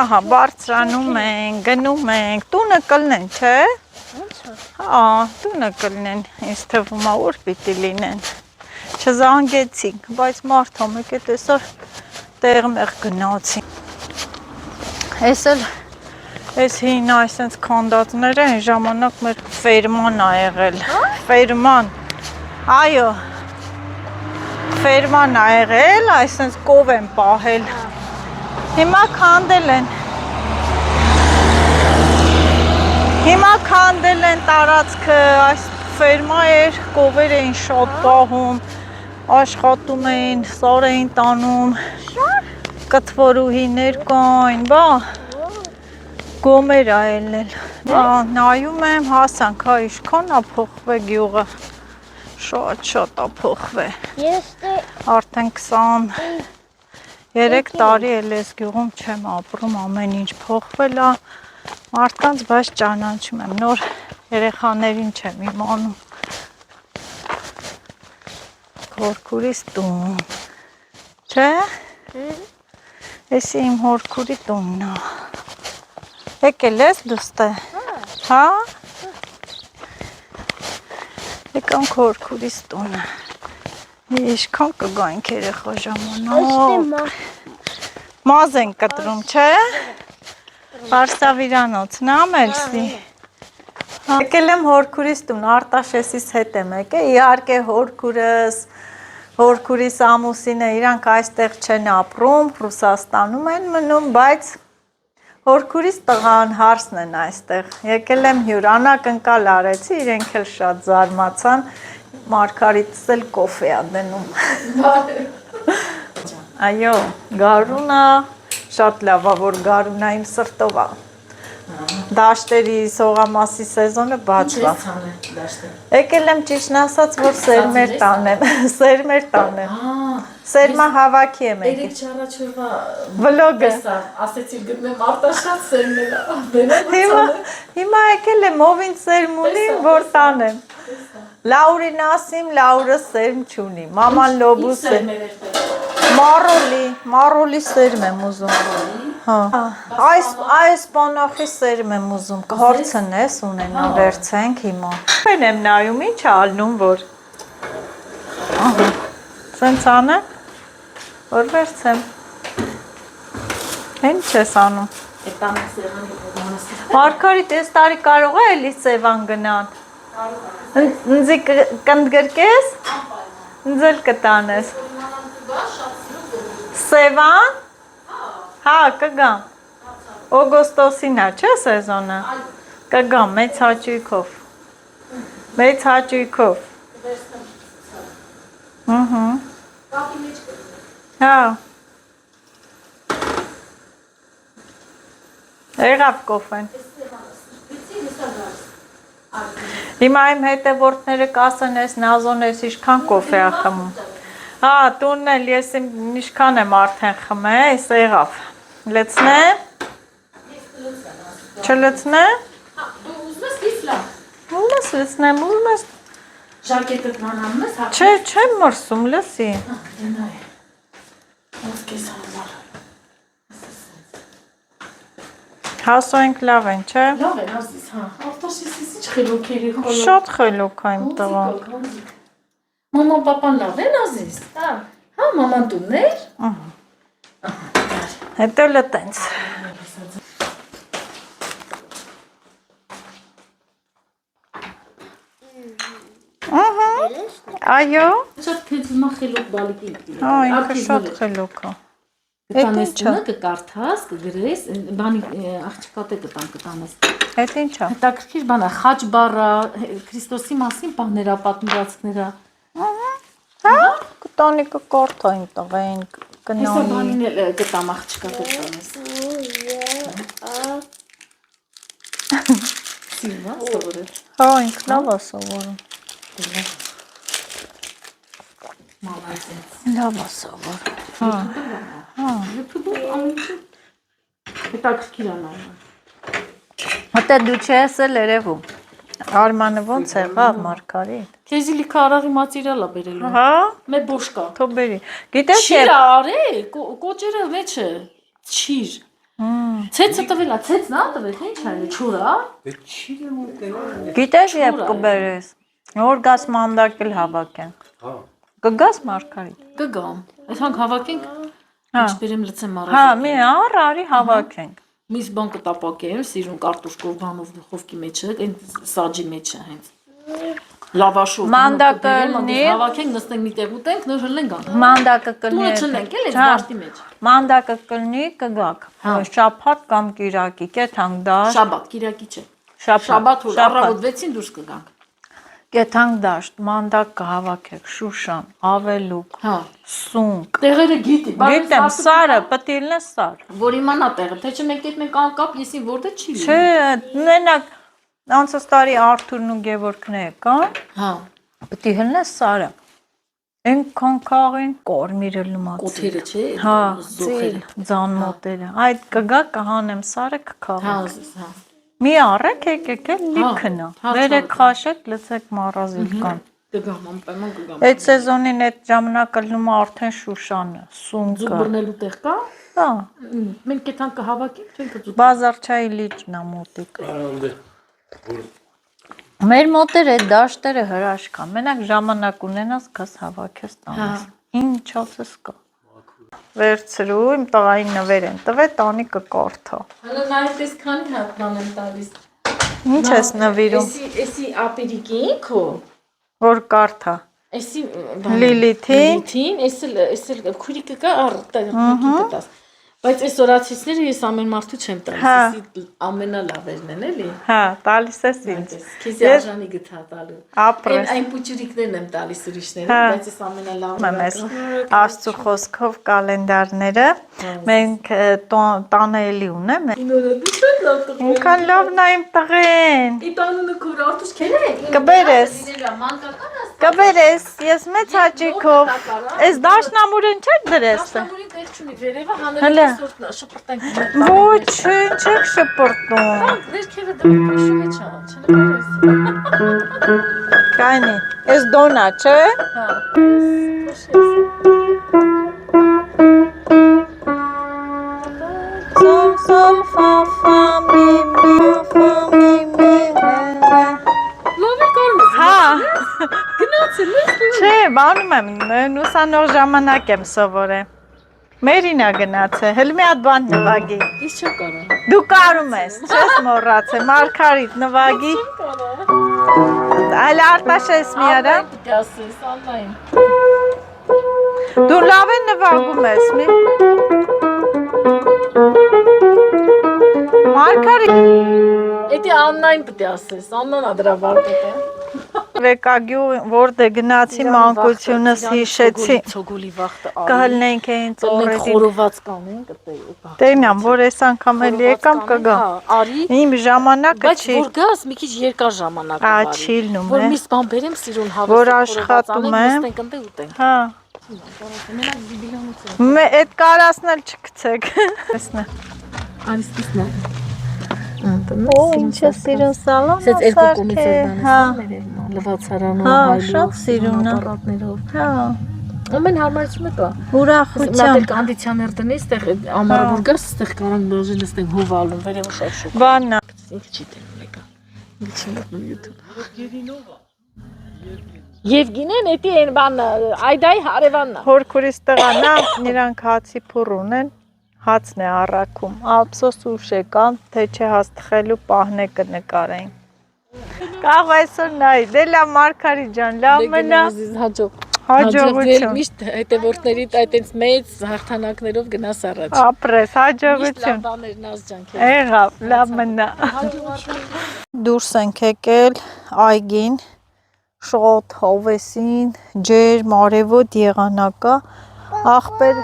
ահա բարձրանում ենք, գնում ենք, տունը կլնեն, չէ, հա, տունը կլնեն, ինձ թվում է որ պիտի լինեն, չզանգեցինք, բայց մարդ համեք է տեսար տեղ-մեղ գնացին, ես էլ ես հին այսենց քանդածները այն ժամանակ մեր ֆերման ա եղել, ֆերման, այո, ֆերման ա եղել, այսենց կով են պահել, հիմա քանդել են տարածքը, այս ֆերմա էր, կովեր էին շատ պահում, աշխատում էին, սար էին տանում, կտվորուհիներ կային, բա, գոմեր ա ելնել, նայում եմ, հասանք, հա, իշքան ա փոխվե գյուղը, շատ ա փոխվե, արդեն 23 տարի էլ ես գյուղում չեմ ապրում, ամեն ինչ փոխվել ա, մարդկանց բայց ճանաչում եմ, նոր երեխաներին չեմ իմանում, հորքուրիս տուն։ Չէ։ Էսի իմ հորքուրի տունն է։ Եկել ես դուստե։ Հա։ Եկանք հորքուրիս տունը։ Ինչքան կգանք երեխա ժամանակ։ Մազ են կտրում, չէ։ Բարսավիրանոցն ամելսի։ Եկել եմ հորքուրիս տուն, Արտաշեսիս հետ եմ եկել, իհարկե հորքուրիս ամուսինը իրանք այստեղ չեն ապրում, Ռուսաստանում են մնում, բայց հորքուրիս տղան հարսն են այստեղ, եկել եմ հյուր, անակնկալ արեցի, իրենք էլ շատ զարմացան, Մարգարիտս էլ կոֆե ա դնում։ Այո, գարունա, շատ լավ ա, որ գարունա իմ սրտով ա։ Դաշտերի սողամասի սեզոնը բացվա։ Եկել եմ ճիշտն ասած, որ սերմեր տանեմ, սերմեր տանեմ։ Սերմա հավաքի եմ եկել։ Երեք չառաջորվա Վլոգը։ ասեցի գտնեմ Արտաշատ սերմերը։ Հիմա եկել եմ ով ինձ սերմ ունի, որ տանեմ։ Լաուրին ասիմ, Լաուրը սերմ չունի, մաման լոբուս է։ Մարոլի սերմ եմ ուզում։ Հա։ Այս բանախի սերմ եմ ուզում, կհորցնես ունենա, վերցենք հիմա։ Են եմ նայում, ինչ ալնում, որ։ Ահա, սենց անեմ, որ վերցեմ։ Ինչ ես անում։ Մարգարիտ, ես տարի կարող է էլի Սևան գնան։ Ինձի կնդգրկես, ինձ էլ կտանես։ Սևան, հա, կգամ, օգոստոսին է, չէ սեզոնը, կգամ, մեծ հաճույքով, հա, եղավ կոֆեն։ Հիմա իմ հետևորդները կասեն ես նազոն ես իշքան կոֆե ա խմում։ Հա, տունն էլ ես իշքան եմ արդեն խմե, ես եղավ։ Լցնեմ։ Չլցնեմ։ Դու ուզում ես լիսլա։ Ուզում ես լցնեմ, ուզում ես։ Ժակետը տնանում ես, հա։ Չէ, չեմ մրսում, լսի։ Ոսկես համար։ Հասոենք լավ են, չէ։ Լավ են ազիս, հա։ Արտաշեսից ինչ խելոքերի խոլո։ Շատ խելոք ա իմ տղան։ Մաման, պապան լավ են ազիս։ Հա, մաման տուններ։ Հետո լտենց։ Այո։ Շատ փեծումա խելոք բալիկի։ Հա, ինքը շատ խելոք ա։ Կտանես տունը, կկարդաս, կգրես, բանի աղջկատե կտանես։ Հետ ինչ ա։ Հետաքրքիր բան է, խաչ բառը, Քրիստոսի մասին պահներա, պատմվածքներա։ Հա, կտանի կկարդա իմ տղային, Հեսա կնանի։ բանին էլ կտամ աղջկատե տանես։ Սիրվա, սովորել։ Հա, ինքն լավ ա սովորում։ Մալազեց։ Լավ ա սովորում։ Հետաքրքիր անան։ Հատե դու չես էլ երևում։ Արմանը ոնց եղավ Մարգարիտ։ Քեզի լիքը արաղի մատերիալ է բերելու։ Հա, Մե բոշկա։ թո բերի։ Գիտես Չիր արե, կոճերը մեջը չիր։ Ցեցը տվելա, ցեցն ա տվել, թե ինչ արել, չուրա։ Գիտես երբ կբերես։ Նոր գաս մանդակել հավաքենք։ Հա։ Կգաս Մարգարիտ։ Կգամ։ Այսքան հավաքենք, Հա։ ինչ բերեմ լցեմ Հա, առանց։ մի արի հավաքենք։ Միս բան կտապակեմ, սիրուն կարտոշկով բանով դուխովկի մեջը, այն սաջի մեջը հենց։ Լավաշով։ Մանդակը հավաքենք, նստենք մի տեղ ուտենք, նոր հլենք ան։ Մանդակը կլնի։ Տունը չնենք, էլ էս դաշտի մեջ։ Մանդակը կլնի կգաք։ Շաբաթ կամ կիրակի, կեթանք դաշտ։ Շաբաթ, կիրակի չէ։ Շաբաթ, Շաբաթ որ առավոտ 6-ին դուրս կգանք։ Կեթանք դաշտ, մանդակ կհավաքեք, Շուշան, Ավելուկ, Հա։ Սունկ։ Տեղերը գիտի, Գիտեմ, Սարը, պետք է լինես Սար։ որ իմանա տեղը, թե չէ մեկ մենք անկապ, եսի որտե չի։ Չէ, մենակ անցած տարի Արթուրն ու Գևորգն եկան, Հա, պետք է լինես Սարը։ Այնքան քաղին կորմիրը լմացի։ կոթերը չէ, Հա, զոխերը։ ձան մոտերը։ Այդ կգա կհանեմ Սարը Հա, կքաղեք։ հա։ Մի առեք եկեք էլ լիքնա։ հա, Վերեք ցավոտ։ խաշեք, լցեք մառազիլկան։ Կգամ, անպայման կգամ։ Այդ սեզոնին այդ ժամանակը լնում է արդեն Շուշանը, սուն Ձուկ կա։ բռնելու տեղ կա։ Հա, Մենք այդքան կհավաքենք, չենք ձուկ։ բազարչայի լիճն է մոտիկ։ Մեր մոտ էր այդ դաշտերը հրաշք կա։ Մենակ ժամանակ ունենաս, գաս հավաքես տանես։ Ինչ ասես կա։ Վերցրու, իմ տղային նվեր են տվել, տանիքը կարդա։ Հələ նայես քանի հատ բան եմ տալիս։ Ինչ ես նվիրում, Էսի ապերիկին քո։ որ կարդա։ Էսի Լիլիթին, էսել քուրիկը կա արդյունքի տտաս։ Բայց այս օրացիցները ես ամեն մարդու չեմ տալիս, էսի ամենալավերն են էլի։ հա, տալիս ես ինձ։ Քեզի արժանի գտա տալու։ Ապրես։ Այն պուճուրիկներն եմ տալիս ուրիշներին, բայց ես ամենալավերն Մեզ Աստծո խոսքով կալենդարները մենք տանը էլի ունեմ։ Ինորը դու շատ լավ տղա։ Ինքան լավն է իմ տղեն։ Իտանունը քուր արտուշ քերեք։ Կբերես։ Մանկական է։ Կբերես, ես մեծ հաճիկով։ Այս դաշնամուրեն չեք դրես։ Դաշնամուրին տեղ չունի, վերևը հանրի շփրտանք։ Ոչ, չեք շպրտում։ Վերքերը դրում քաշում է չան, չնկարես։ Կայնի, այս դոնա, չէ։ Հա։ Sol, sol, fa, fa, mi, mi, Լավ է կարում ես։ Հա, Գնացել ես։ չէ, բանում եմ, նուսանող ժամանակ եմ սովորել։ Մերինա գնացել, հել մի հատ բան նվագի։ Ես չեմ կարող։ Դու կարում ես, չես մոռացել, Մարգարիտ նվագի։ Այլ Արտաշես մի արա։ Դասես, անլայն։ Դու լավ են նվագում ես, մի։ Մարգարիտ։ Էդի անլայն պտի ասես, անլան ադրավար պտի։ Վեկագյու որտե գնացի մանկությունս հիշեցի։ Ցոգոլի վախտը Կհլնենք էին ծորերի։ խորոված կանենք այդտեղ։ Տենամ, որ այս անգամ էլ եկամ կգամ։ Արի։ Իմ ժամանակը Բայց չի։ որ գաս մի քիչ երկար ժամանակ Ա, արի։ չի լնում, Որ է։ միս բան բերեմ սիրուն հավես։ Որ աշխատում եմ։ Նստենք ընդ ուտենք։ Հա։ Մենակ զիբիլանություն։ Այդ կարասն էլ չգցեք։ Տեսնա։ Արիստիսն է։ Օ, ինչ է սիրուն սալոն։ Սենց երկու կողմից էր դանես, Հա։ ներերնա, լվացարանով, Հա, հայլով, շատ սիրուն է։ ապարատներով։ Հա։ Ամեն հարմարությունը կա։ Ուրախությամբ։ Մատել կանդիցիաներ տնես, այդտեղ ամառավոր գաս, այդտեղ կարան դաժե նստենք հովալում, վերևը շատ շուտ։ Բանա։ Ինքը չի տենում եկա։ Ինքը չի մտնում YouTube։ Եվգինեն, էդի են բան, այդայի հարևանն է։ Հորքուրիս տղանա, նրանք հացի փուռ ունեն, հացն է առաքում։ Ափսոս ուշ եկան, թե չէ հաստխելու պահն է կնկարային։ Կաղ այսօր նայի, դե լավ Մարգարիտ ջան, լավ մնա։ Հաջող։ Հաջողություն։ Միշտ հետևորդներիդ այտենց մեծ հաղթանակներով գնաս առաջ։ Ապրես, Միշտ լավ հաջողություն։ բաներ նազ ջան քեզ։ Եղավ, լավ մնա։ Դուրս ենք եկել այգին, շատ հավեսին, ջերմ, արևոտ եղանակա, աղբեր,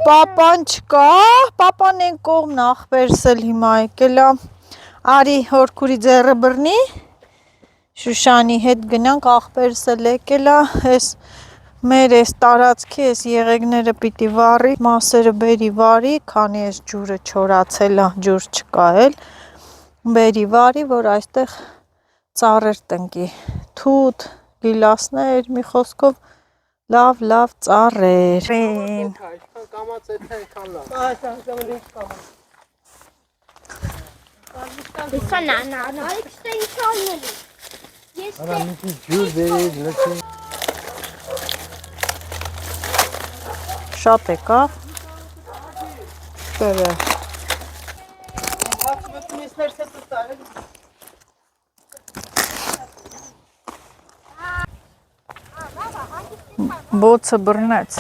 պապան չկա, պապան են կողմն աղբերս էլ հիմա եկել է, արի հորքուրի ձեռը բռնի, Շուշանի հետ գնանք, աղբերս էլ եկել է, ես մեր ես տարածքի ես եղեգները պիտի վարի, մասերը բերի վարի, քանի ես ջուրը չորացել է, ջուր չկա էլ, բերի վարի, որ այստեղ ծառեր տնկի, թութ, գիլասներ, մի խոսքով լավ ծառեր։ Հեսա նանա, այստեղ ինչ անելու։ Ես Արա մի քիչ ջուր բերեք, լցեք։ Շատ եկավ։ Բերե։ Բոցը բռնեց։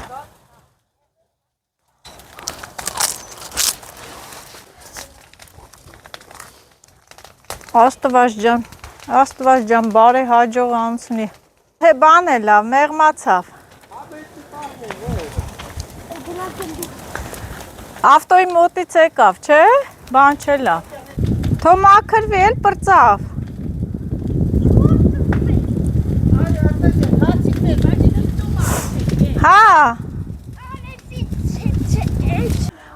Աստված ջան, բարի հաջող անցնի։ Թե բան է լավ, մեղմացավ։ Ավտոյի մոտից եկավ, չէ՞, բան չէ լավ։ Թո մաքրվի էլ պրծավ։ Հա։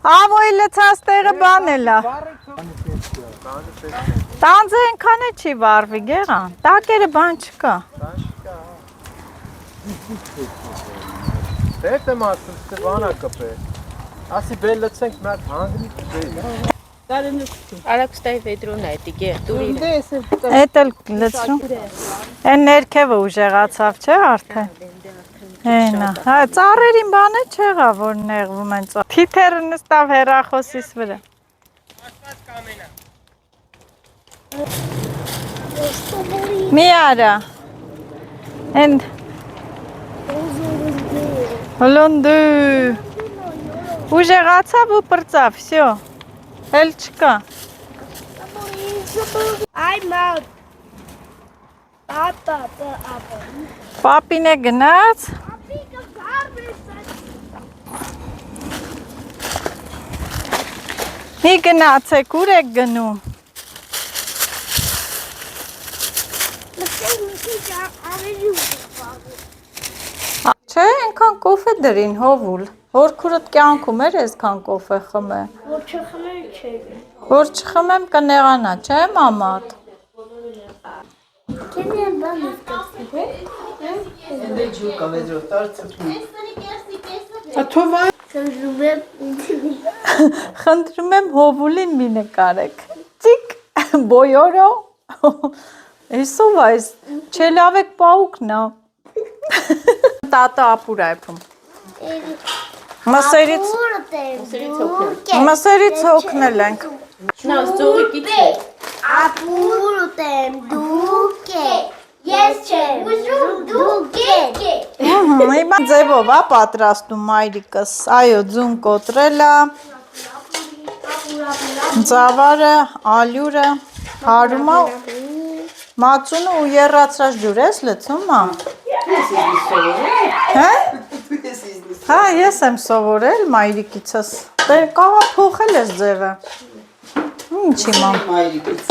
Ավոյի լցած տեղը բան է լավ։ Տանձը ենքան է չի վարվի, գեղան, տակերը բան չկա։ Բերտ եմ ասում, Ստեվանա կպե։ Ասի բեր լցենք մեր հանգրի բեր։ Արաքստայի վեդրոն է դի գերտուրի։ Էդ էլ լցրում։ Այն ներքևը ուժեղացավ, չէ՞ արդեն։ Հենա, հա, ծառերին բանը չեղա, որ նեղվում են ծառ։ Թիթերը նստավ հեռախոսիս վրա։ Մի արա։ Են հլոնդու։ Ուժեղացավ ու պրծավ, всё։ Էլ չկա։ I'm out. Papa. Պապին է գնաց։ Մի գնացեք, ուր եք գնում։ Չէ, այնքան կոֆե դրին, հովուլ։ Հորքուրդ կյանքում էր այսքան կոֆե խմե։ Որ չխմեմ կնեղանա, չէ՞ մամատ։ Խնդրում եմ հովուլին մի նկարեք։ Ծիկ, բոյորո։ Էսով այս, չելավեք պաուկնա։ Տատա ապուր այպում։ Մսերից հոգնել ենք։ Նա զողի կիցը։ Ապուր ուտեմ, դուք եք, ես չեմ ուզում, դուք եք։ Հիմա ձևով է պատրաստում մայրիկս, այո ձուն կոտրել է, ծավարը, ալյուրը, հարում է, մածունը ու եռացրած ջուր ես լցում մա։ Հե? Հա, ես եմ սովորել մայրիկիցս, կաղա փոխել ես ձևը։ Ինչ իմամ։ Մայրիկից։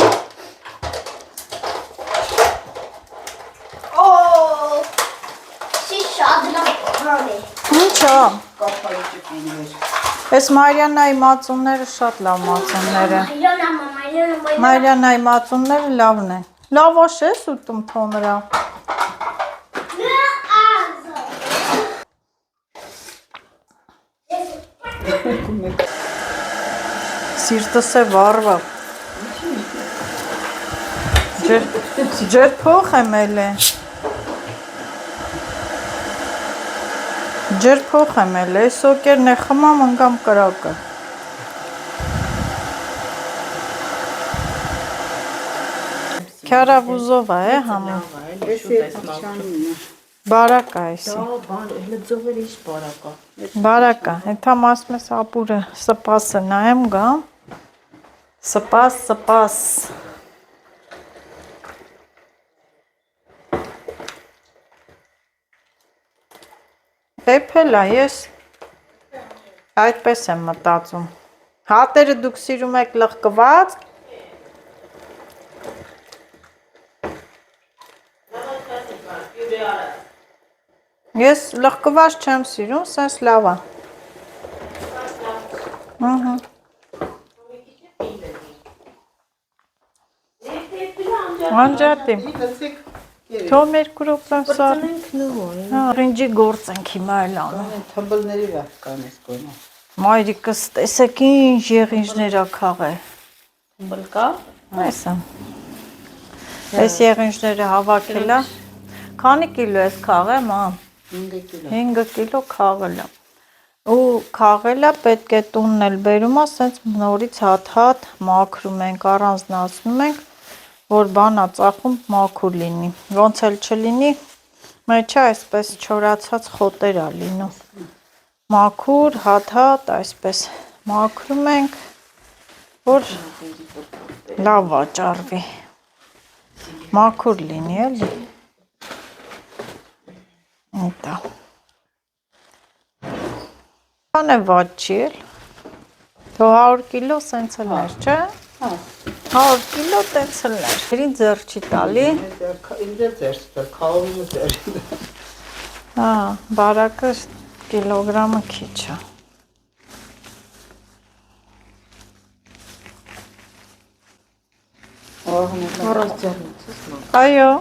Ինչո՞։ Կապայիճը պինվեր։ Այս Մարիանայի մածունները շատ լավ մածուններ են։ Մարիանայի մածունները լավն են։ Լավաշ ես ուտում թոմրա։ Սիրտս է վառվա։ Ջեր փող եմ էլ է։ Ջեր փող եմ էլ է, սոկերն է խմամ ընգամ կրակը։ Քյարավուզով է համը։ Բարակա էսի։ Լծողեր ինչ բարակա։ Բարակա, հետամ ասում ես ապուրը սպասը նայեմ գամ։ Սպաս։ Էփել է, ես այդպես եմ մտածում։ Հատերը դուք սիրում եք լղկված։ Ես լղկված չեմ սիրում, սենց լավ է։ Անջատիմ։ Թող մեր կրոպլան սար։ Ռինջի գործ ենք հիմա էլ անում։ Թմբլների վաղ կան ես գոնա։ Մայրիկս տեսեք ինչ եղինջներ ա քաղել։ Բլկա։ Այս եմ։ Այս եղինջները հավաքել ա։ Քանի կիլո ես քաղել, մամ։ 5 կիլո քաղել ա։ Ու քաղել ա պետք է տունն էլ բերում ա, սենց նորից հատ մաքրում ենք, առանձնացնում ենք, որ բանա ծախում մաքուր լինի։ Ոնց էլ չլինի, մեջը այսպես չորացած խոտեր ա լինում։ Մաքուր, հատ, այսպես մաքրում ենք, որ լավ վաճառվի։ Մաքուր լինի էլի։ Այդա։ Բան է վաճ չի էլ։ Թող 100 կիլո սենց էլ ներ, չէ։ 100 կիլո տենց էլ ներ։ Դրին ձեռ չի տալի։ Ինձ ձեր ստա, քաովինը ձեր։ Հա, բարակը կիլոգրամը քիչ է։ Այո։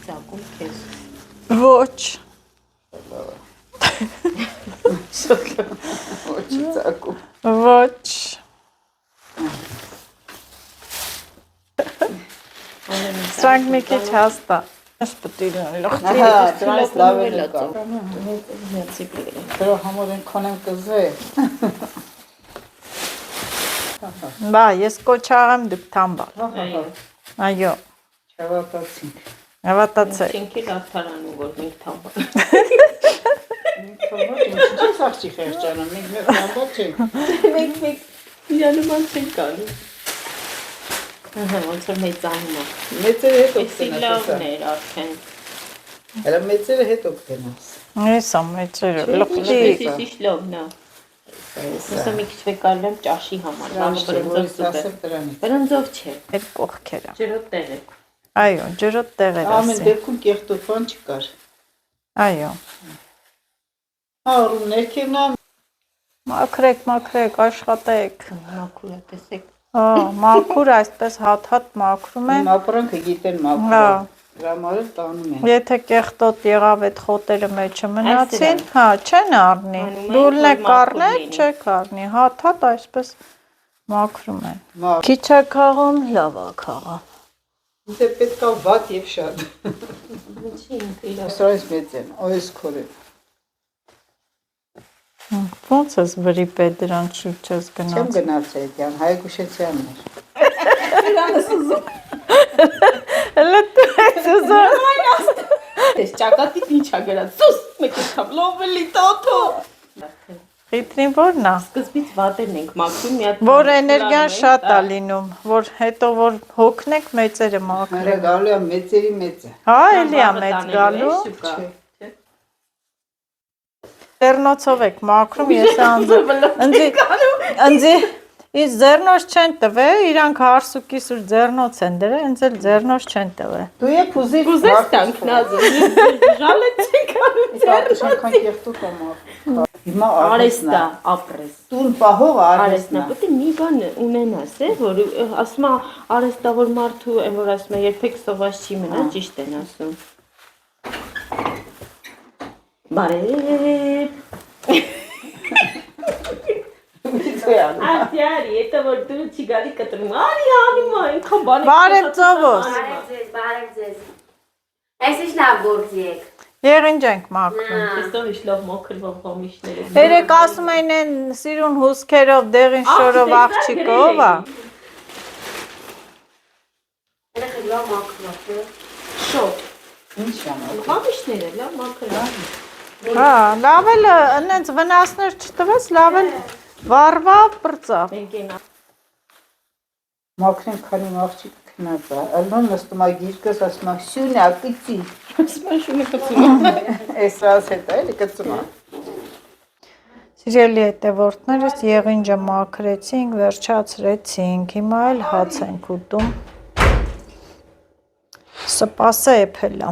Ծակում քեզ։ Ոչ։ Ոչի ցակում։ Ոչ։ Սրանք մի քիչ հաստա։ Սպտիլ լոխտի։ Ահա, դրանից լավ է կա։ Մեցիկը։ Դրա համար են քոնեմ կզե։ Բա, ես կոչաղեմ դուք թամբալ։ Այո, Չավարտացինք։ հավատացեք։ Չենք էլ արդարանում, որ մենք թամբալ։ Ինչ սաղճի խեղճանը, մենք թամբալ չենք։ Մենք իրանման չենք անում։ Ահա, ոնց որ մեծանում է։ Մեծերը հետ Էսի լավն էր արդեն։ Հələ մեծերը հետ օգտենաս։ Էսա մեծերը լոխտի։ Էսի լավն է։ Ոսա մի քիչ վեկալեմ ճաշի համար, բանը բրնձով սուպ է։ Բրնձով չէ, Այդ կողքերը։ ջրոտ տեղ է։ Այո, ջրոտ տեղեր Ամեն ասի։ դեպքում կեղտոտ չկար։ Այո։ Արու ներքենա Մաքրեք, աշխատեք։ Մաքուր է, տեսեք։ Մաքուր այսպես հատ մաքրում են։ իմ ապրանքը գիտեն մաքուր։ Հա։ Դրամարը տանում են։ Եթե կեղտոտ եղավ այդ խոտերը մեջը մնացին, հա, չեն առնի։ Անում են, Դուլն է որ մաքուր կառնել, լինի։ չեք առնի։ Հատ այսպես մաքրում են։ Մաքուր։ Քիչ է քաղում, լավ է քաղա։ Դե պետք է վատ եւ շատ։ Ինչի ինքը իր Սրանից մեծ են, այս քորը։ Ոնց ես վրի պետ դրան շուտ չես Չեմ գնաց։ գնացել դյան, Հայ Գուշեցյանն էր։ Հələ դու ես ուզում։ Տես ճակատից ինչ ա գրած։ Սուս, մեկ թաբլովելի տոթո։ Խիտրին որն է։ Սկզբից վատերն ենք մաքրում, մի հատ Որ էներգիան շատ է լինում, որ հետո որ հոգնեք մեծերը Հələ մաքրեք։ գալու է մեծերի մեծը։ Հա, էլի է մեծ գալու։ Ձեռնոցով եք մաքրում, ես անձի Իսկ ձեռնոց չեն տվել, իրանք հարսուկի սուր ձեռնոց են դրել, ինձ էլ ձեռնոց չեն տվել։ Դու եք ուզիր Ուզես տանք նազը, ժալեցեք Անկան կեղտոտ է մաքրում։ Հիմա արեստա, ապրես։ Տուն պահող Արեստնա, արեստնա։ պետք է մի բան ունենաս, որ ասում է արեստավոր մարդու, այն որ ասում է երբեք սոված չի մնա, ճիշտ են ասում։ Բարև։ Ատյարի, это որ դու չի գալի կտրում, արի անում այնքան բան Բարև ծովոս։ Բարև ձեզ։ Այսիշ լավ գործի եք։ Եղինջ ենք մաքրում։ Տեսով իշ լավ մոքրվող հոմիշները։ Երեք ասում են սիրուն հուսքերով, դեղին շորով աղջիկով է։ Երեք լավ մաքրված է։ Շոտ։ Ինչ անա։ Հոմիշները լավ մոքրվող։ Հա, լավ էլ այնց վնասներ չտվեց, լավ էլ վառվա պրծավ։ Ենքենա։ Մաքրեն քանի աղջիկ քնած է։ Ալնոն նստում է գիրկս, ասում է «Սյունա, կծի»։ Սպաշունը կծում։ Այս ռաս հետ է, էլի կծում է։ Սիրելի հետևորդներս եղինջը մաքրեցինք, վերջացրեցինք, հիմա էլ հաց ենք ուտում։ Սպասը էփելա։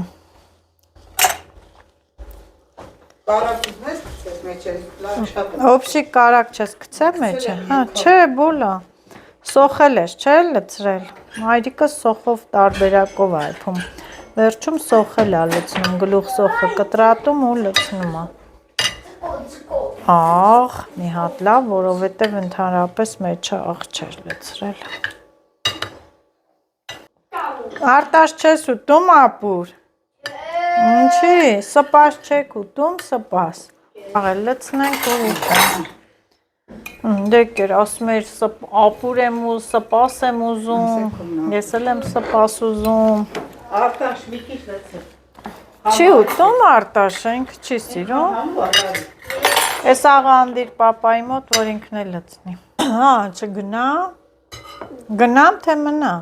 Կարակ ուզնես կծես մեջը, լավ շատ է։ Օբշիկ կարակ չես գցել մեջը։ Հա, չէ, բոլա։ Սոխել ես, չէ՞ լցրել։ Մայրիկը սոխով տարբերակով է այփում։ Վերջում սոխել է լցնում, գլուխ սոխը կտրատում ու լցնում է։ Աղ, մի հատ լավ, որովհետև ընդհանրապես մեջը աղ չէր լցրել։ Արտաշ չես ուտում ապուր։ Ինչի, սպաս չեք ուտում, սպաս։ Աղել լցնենք ու ուտենք։ Դեկեր, ասում էր ապուր եմ ու սպաս եմ ուզում, ես էլ եմ սպաս ուզում։ Արտաշ մի քիչ լցել։ Չի ուտում Արտաշը, ինքը չի սիրում։ Էս աղա անդիր պապայի մոտ, որ ինքն էլ լցնի։ Հա, չգնա։ Գնամ, թե մնամ։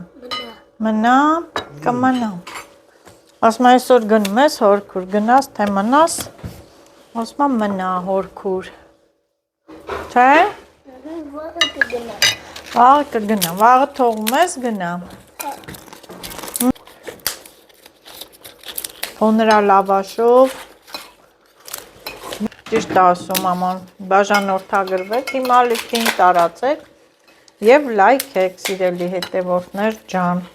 Մնամ, կմնամ։ Ասում այսօր գնում ես հորքուր, գնաս, թե մնաս, ասում եմ մնա հորքուր, չէ, վաղը կգնամ, վաղը թողում ես գնամ, հոնդրա լավաշով, ճիշտ ասում աման, բաժանորդագրվեք, հիմա լիքին տարածեք և լայք եք սիրելի հետևորդներ ջան։